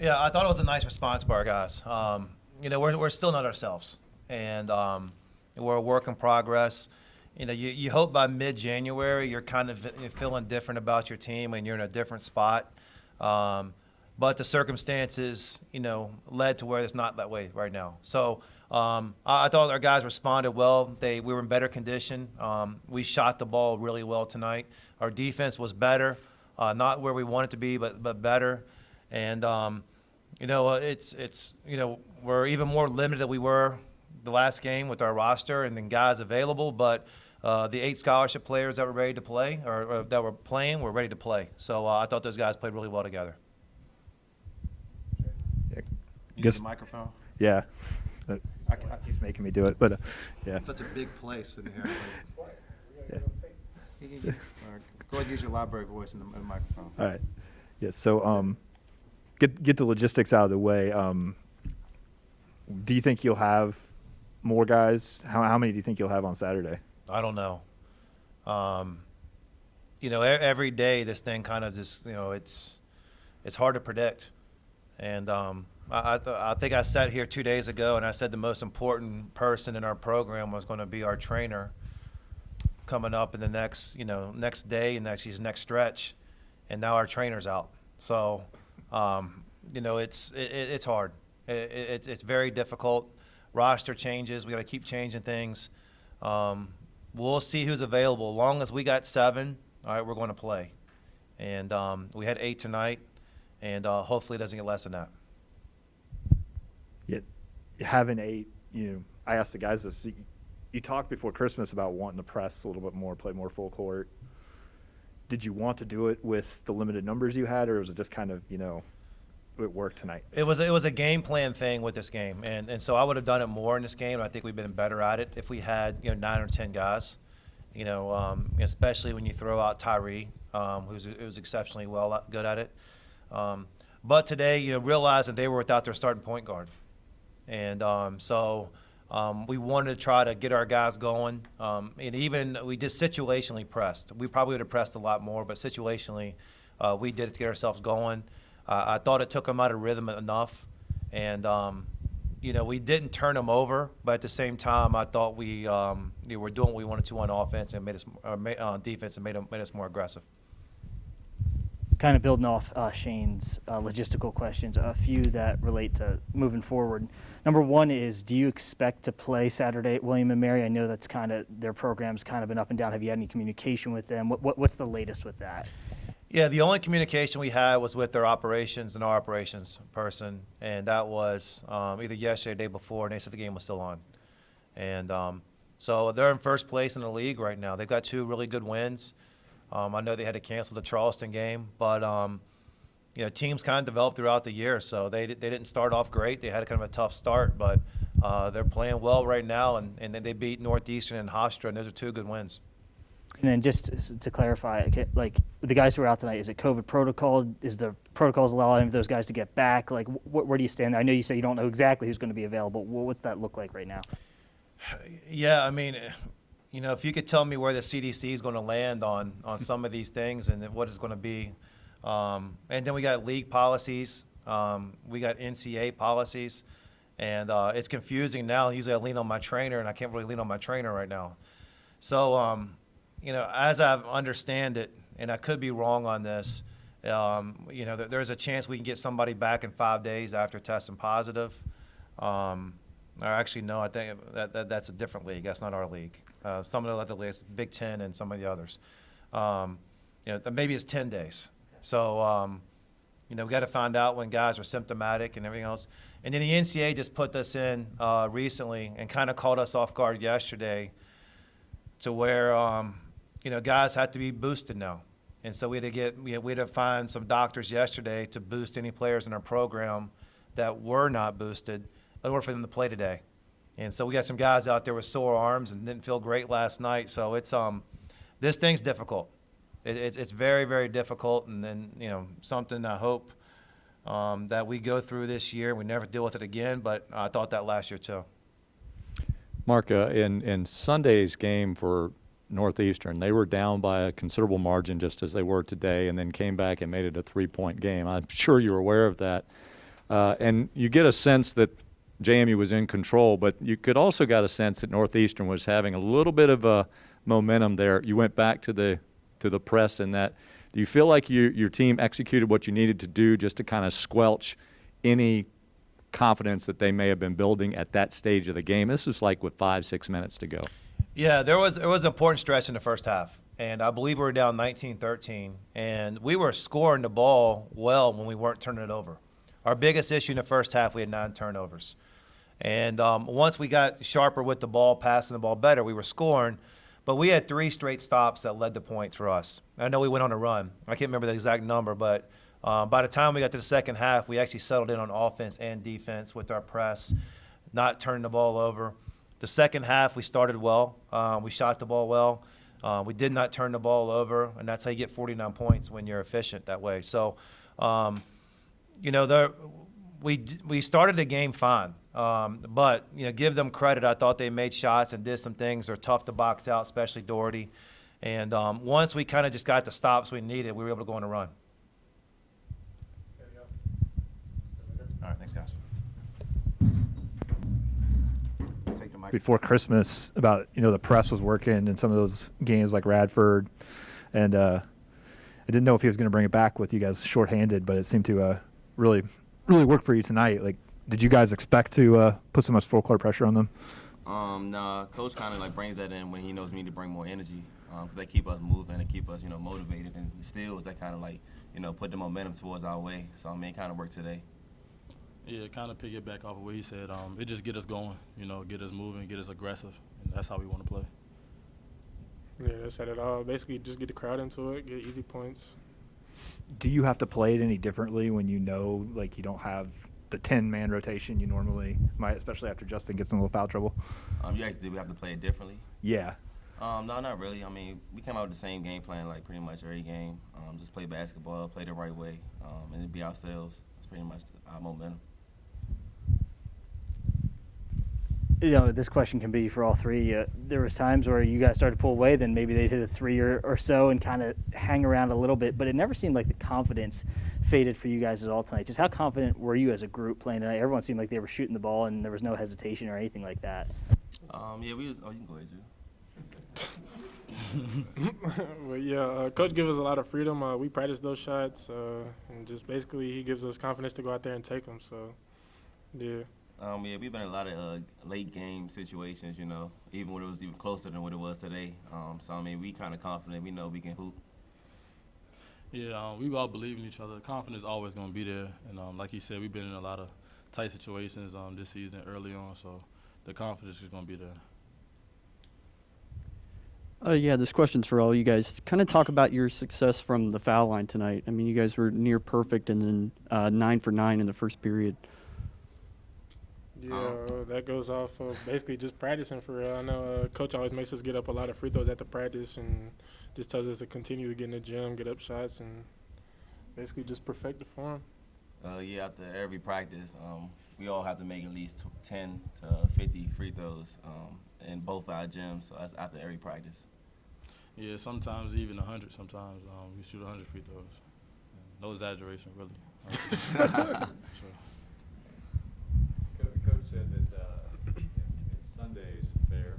Yeah, I thought it was a nice response by our guys. We're still not ourselves, and we're a work in progress. You hope by mid-January you're kind of feeling different about your team and you're in a different spot. But the circumstances, led to where it's not that way right now. So I thought our guys responded well. We were in better condition. We shot the ball really well tonight. Our defense was better, not where we want it to be, but better. And we're even more limited than we were the last game with our roster and then guys available. But the 8 scholarship players that were ready to play or that were playing were ready to play. So I thought those guys played really well together. You need the microphone? Yeah. He's making me do it, but yeah. It's such a big place in here. Yeah. Go ahead and use your library voice in the microphone. All right. Yeah. So get the logistics out of the way. Do you think you'll have more guys? How many do you think you'll have on Saturday? I don't know. Every day this thing kind of just it's hard to predict, and I think I sat here 2 days ago and I said the most important person in our program was going to be our trainer coming up in the next day and actually his next stretch, and now our trainer's out. So it's hard. It's very difficult. Roster changes. We got to keep changing things. We'll see who's available. As long as we got 7, all right, we're going to play. And we had 8 tonight, and hopefully it doesn't get less than that. Yeah, having 8, I asked the guys this. You talked before Christmas about wanting to press a little bit more, play more full court. Did you want to do it with the limited numbers you had, or was it just kind of, it worked tonight? It was a game plan thing with this game, and so I would have done it more in this game. I think we've been better at it if we had 9 or 10 guys, especially when you throw out Tyree, who's exceptionally good at it. But today, realizing they were without their starting point guard, and so we wanted to try to get our guys going, and even we just situationally pressed. We probably would have pressed a lot more, but situationally, we did it to get ourselves going. I thought it took them out of rhythm enough, and we didn't turn them over, but at the same time, I thought we were doing what we wanted to on offense and made us on defense and made us more aggressive. Kind of building off Shane's logistical questions, a few that relate to moving forward. Number one is, do you expect to play Saturday at William & Mary? I know that's kind of their program's kind of been up and down. Have you had any communication with them? What's the latest with that? Yeah, the only communication we had was with their operations and our operations person, and that was either yesterday or the day before, and they said the game was still on. And so they're in first place in the league right now. They've got 2 really good wins. I know they had to cancel the Charleston game, but teams kind of developed throughout the year, so they didn't start off great. They had kind of a tough start, but they're playing well right now, and then they beat Northeastern and Hofstra, and those are 2 good wins. And then just to clarify, like the guys who are out tonight, is it COVID protocol? Is the protocols allowing those guys to get back? Like, where do you stand? I know you say you don't know exactly who's going to be available. What's that look like right now? Yeah, I mean, if you could tell me where the CDC is going to land on some of these things and what it's going to be. And then we got league policies. We got NCAA policies. And it's confusing now. Usually I lean on my trainer, and I can't really lean on my trainer right now. So, as I understand it, and I could be wrong on this, there's a chance we can get somebody back in 5 days after testing positive. Or actually, no, I think that's a different league. That's not our league. Some of the other leagues, Big Ten and some of the others. Maybe it's 10 days. So, we got to find out when guys are symptomatic and everything else. And then the NCAA just put this in recently and kind of caught us off guard yesterday to where, guys have to be boosted now. And so we had to find some doctors yesterday to boost any players in our program that were not boosted in order for them to play today. And so we got some guys out there with sore arms and didn't feel great last night. So it's this thing's difficult. It's very, very difficult. And then, something I hope that we go through this year. We never deal with it again, but I thought that last year too. Mark, in Sunday's game for Northeastern, they were down by a considerable margin just as they were today, and then came back and made it a 3-point game. I'm sure you're aware of that. And you get a sense that JMU was in control, but you could also got a sense that Northeastern was having a little bit of a momentum there. You went back to the press in that. Do you feel like your team executed what you needed to do just to kind of squelch any confidence that they may have been building at that stage of the game? This is like with 5-6 minutes to go. Yeah, there was an important stretch in the first half, and I believe we were down 19-13, and we were scoring the ball well when we weren't turning it over. Our biggest issue in the first half, we had 9 turnovers. And once we got sharper with the ball, passing the ball better, we were scoring. But we had 3 straight stops that led to points for us. I know we went on a run. I can't remember the exact number, but by the time we got to the second half, we actually settled in on offense and defense with our press, not turning the ball over. The second half, we started well. We shot the ball well. We did not turn the ball over, and that's how you get 49 points when you're efficient that way. So, we started the game fine. But, give them credit. I thought they made shots and did some things. They're tough to box out, especially Doherty. And once we kind of just got the stops we needed, we were able to go on a run. All right, thanks, guys. Take the mic. Before Christmas, about the press was working in some of those games like Radford, and I didn't know if he was going to bring it back with you guys shorthanded, but it seemed to really work for you tonight. Like, did you guys expect to put so much full court pressure on them? Nah, coach kind of brings that in when he knows we need to bring more energy, because they keep us moving and keep us motivated, and steals that kind of put the momentum towards our way. So it kind of worked today. Yeah, kind of piggyback off of what he said. It just get us going, get us moving, get us aggressive, and that's how we want to play. Yeah, that said it all. Basically, just get the crowd into it, get easy points. Do you have to play it any differently when you don't have the 10-man rotation you normally might, especially after Justin gets in a little foul trouble? You guys, did we have to play it differently? Yeah. No, not really. We came out with the same game plan pretty much every game. Just play basketball, play the right way, and then be ourselves. That's pretty much our momentum. This question can be for all three. There was times where you guys started to pull away, then maybe they'd hit a 3 or so and kind of hang around a little bit, but it never seemed like the confidence faded for you guys at all tonight. Just how confident were you as a group playing tonight? Everyone seemed like they were shooting the ball and there was no hesitation or anything like that. Yeah, we was. Oh, you can go ahead, Drew. But yeah, coach gives us a lot of freedom. We practice those shots, and just basically he gives us confidence to go out there and take them. So, yeah. Yeah, we've been in a lot of late game situations, even when it was even closer than what it was today. We kind of confident. We know we can hoop. Yeah, we all believe in each other. Confidence is always going to be there. And like he said, we've been in a lot of tight situations this season early on, so the confidence is going to be there. Yeah, this question's for all you guys. Kind of talk about your success from the foul line tonight. You guys were near perfect and then 9 for 9 in the first period. Yeah, that goes off of basically just practicing for real. I know coach always makes us get up a lot of free throws at the practice and just tells us to continue to get in the gym, get up shots, and basically just perfect the form. Yeah, after every practice, we all have to make at least 10 to 50 free throws in both our gyms, so that's after every practice. Yeah, sometimes even 100 sometimes. We shoot 100 free throws. No exaggeration, really. Sure. Coach said that in Sundays fair.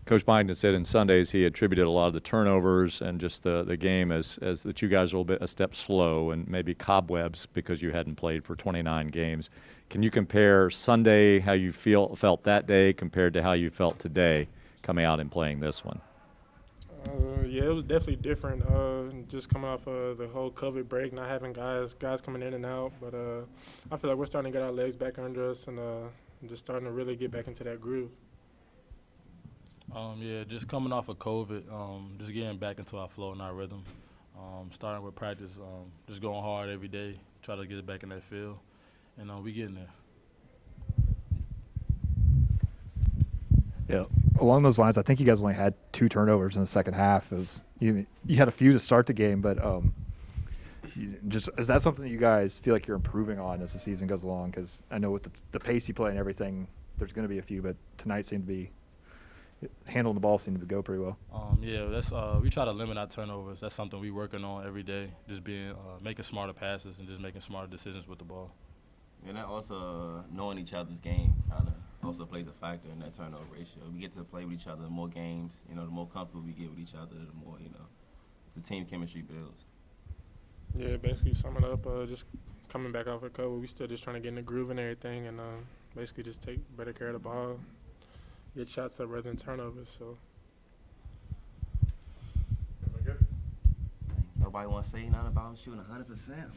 Coach Byington said in Sundays he attributed a lot of the turnovers and just the game as that you guys are a step slow and maybe cobwebs because you hadn't played for 29 games. Can you compare Sunday, how you felt that day compared to how you felt today coming out and playing this one? Yeah, it was definitely different. Just coming off the whole COVID break, not having guys coming in and out. But I feel like we're starting to get our legs back under us and just starting to really get back into that groove. Yeah, just coming off of COVID, just getting back into our flow and our rhythm. Starting with practice, just going hard every day, try to get it back in that field, and we getting there. Yeah, along those lines, I think you guys only had 2 turnovers in the second half. You had a few to start the game, but is that something that you guys feel like you're improving on as the season goes along? Because I know with the pace you play and everything, there's going to be a few, but tonight seemed to be handling the ball seemed to go pretty well. Yeah, that's we try to limit our turnovers. That's something we working on every day. Just being making smarter passes and just making smarter decisions with the ball. And that also knowing each other's game kind of also plays a factor in that turnover ratio. We get to play with each other, the more games, the more comfortable we get with each other, the more the team chemistry builds. Yeah, basically summing up, just coming back off of COVID, we still just trying to get in the groove and everything, and basically just take better care of the ball, get shots up rather than turnovers. So. Nobody want to say nothing about him shooting 100%.